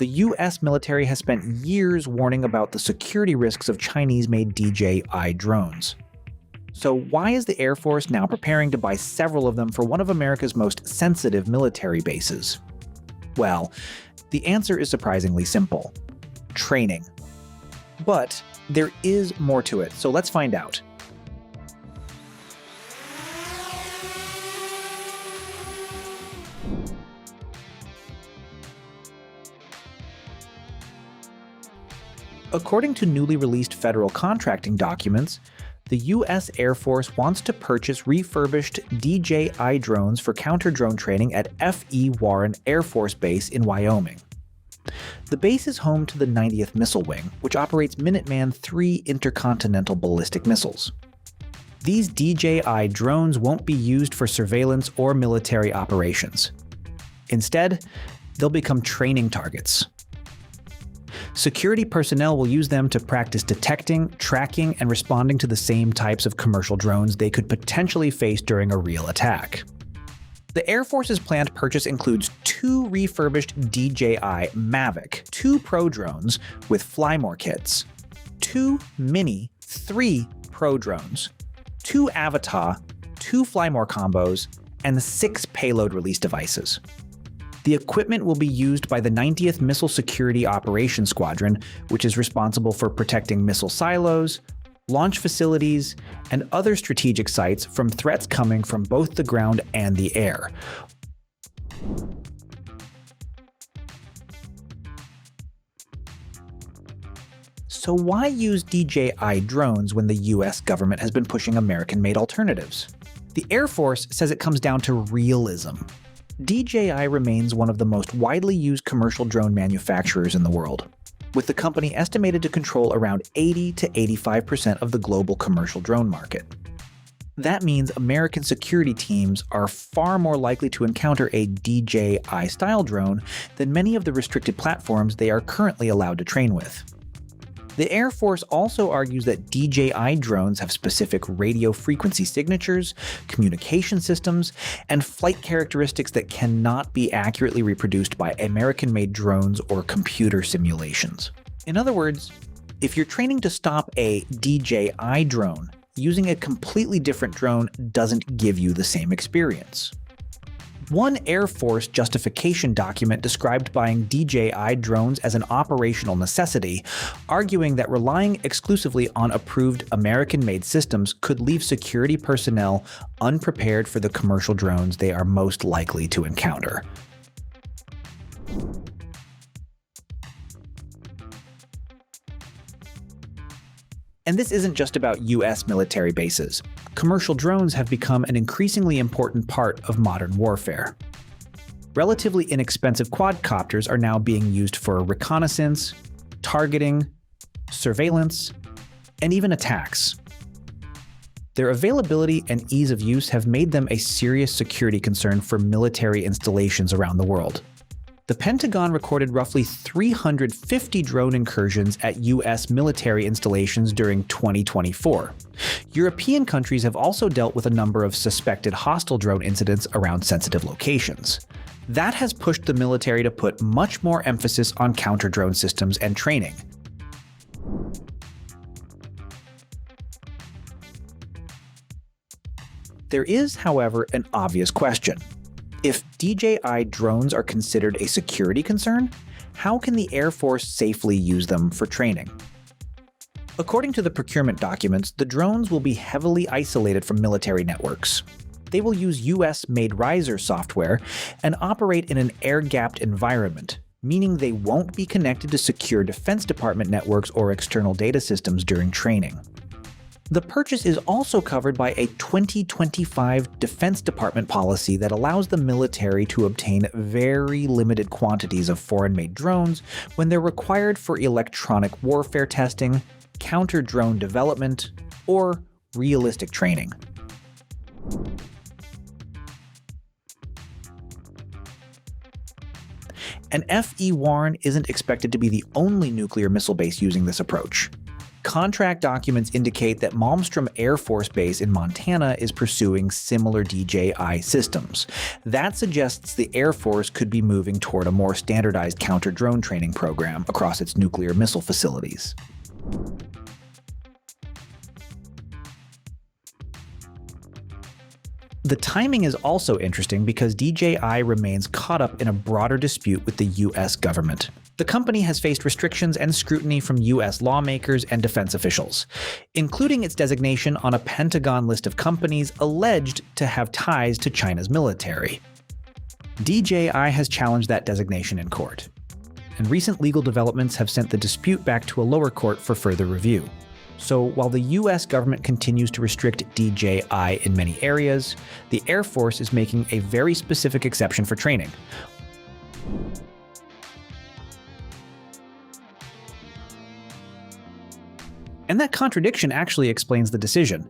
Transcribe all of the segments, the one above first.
The US military has spent years warning about the security risks of Chinese-made DJI drones. So why is the Air Force now preparing to buy several of them for one of America's most sensitive military bases? Well, the answer is surprisingly simple: training. But there is more to it, so let's find out. According to newly released federal contracting documents, the U.S. Air Force wants to purchase refurbished DJI drones for counter-drone training at F.E. Warren Air Force Base in Wyoming. The base is home to the 90th Missile Wing, which operates Minuteman III intercontinental ballistic missiles. These DJI drones won't be used for surveillance or military operations. Instead, they'll become training targets. Security personnel will use them to practice detecting, tracking, and responding to the same types of commercial drones they could potentially face during a real attack. The Air Force's planned purchase includes 2 refurbished DJI Mavic 2 Pro drones with Flymore kits, 2 Mini 3 Pro drones, 2 Avatar, 2 Flymore combos, and 6 payload release devices. The equipment will be used by the 90th Missile Security Operations Squadron, which is responsible for protecting missile silos, launch facilities, and other strategic sites from threats coming from both the ground and the air. So why use DJI drones when the US government has been pushing American-made alternatives? The Air Force says it comes down to realism. DJI remains one of the most widely used commercial drone manufacturers in the world, with the company estimated to control around 80 to 85% of the global commercial drone market. That means American security teams are far more likely to encounter a DJI-style drone than many of the restricted platforms they are currently allowed to train with. The Air Force also argues that DJI drones have specific radio frequency signatures, communication systems, and flight characteristics that cannot be accurately reproduced by American-made drones or computer simulations. In other words, if you're training to stop a DJI drone, using a completely different drone doesn't give you the same experience. One Air Force justification document described buying DJI drones as an operational necessity, arguing that relying exclusively on approved American-made systems could leave security personnel unprepared for the commercial drones they are most likely to encounter. And this isn't just about US military bases. Commercial drones have become an increasingly important part of modern warfare. Relatively inexpensive quadcopters are now being used for reconnaissance, targeting, surveillance, and even attacks. Their availability and ease of use have made them a serious security concern for military installations around the world. The Pentagon recorded roughly 350 drone incursions at US military installations during 2024. European countries have also dealt with a number of suspected hostile drone incidents around sensitive locations. That has pushed the military to put much more emphasis on counter-drone systems and training. There is, however, an obvious question. If DJI drones are considered a security concern, how can the Air Force safely use them for training? According to the procurement documents, the drones will be heavily isolated from military networks. They will use US-made riser software and operate in an air-gapped environment, meaning they won't be connected to secure Defense Department networks or external data systems during training. The purchase is also covered by a 2025 Defense Department policy that allows the military to obtain very limited quantities of foreign-made drones when they're required for electronic warfare testing, counter-drone development, or realistic training. And F.E. Warren isn't expected to be the only nuclear missile base using this approach. Contract documents indicate that Malmstrom Air Force Base in Montana is pursuing similar DJI systems. That suggests the Air Force could be moving toward a more standardized counter-drone training program across its nuclear missile facilities. The timing is also interesting because DJI remains caught up in a broader dispute with the US government. The company has faced restrictions and scrutiny from US lawmakers and defense officials, including its designation on a Pentagon list of companies alleged to have ties to China's military. DJI has challenged that designation in court, and recent legal developments have sent the dispute back to a lower court for further review. So while the US government continues to restrict DJI in many areas, the Air Force is making a very specific exception for training. And that contradiction actually explains the decision.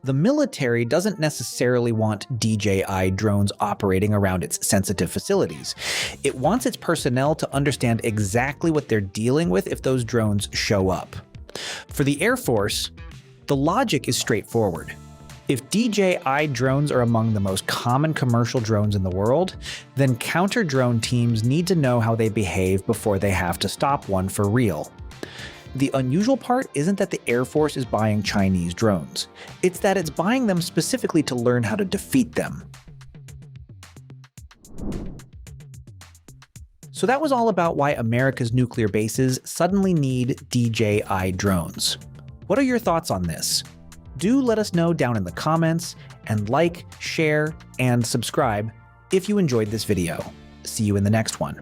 The military doesn't necessarily want DJI drones operating around its sensitive facilities. It wants its personnel to understand exactly what they're dealing with if those drones show up. For the Air Force, the logic is straightforward. If DJI drones are among the most common commercial drones in the world, then counter-drone teams need to know how they behave before they have to stop one for real. The unusual part isn't that the Air Force is buying Chinese drones. It's that it's buying them specifically to learn how to defeat them. So that was all about why America's nuclear bases suddenly need DJI drones. What are your thoughts on this? Do let us know down in the comments, and like, share, and subscribe if you enjoyed this video. See you in the next one.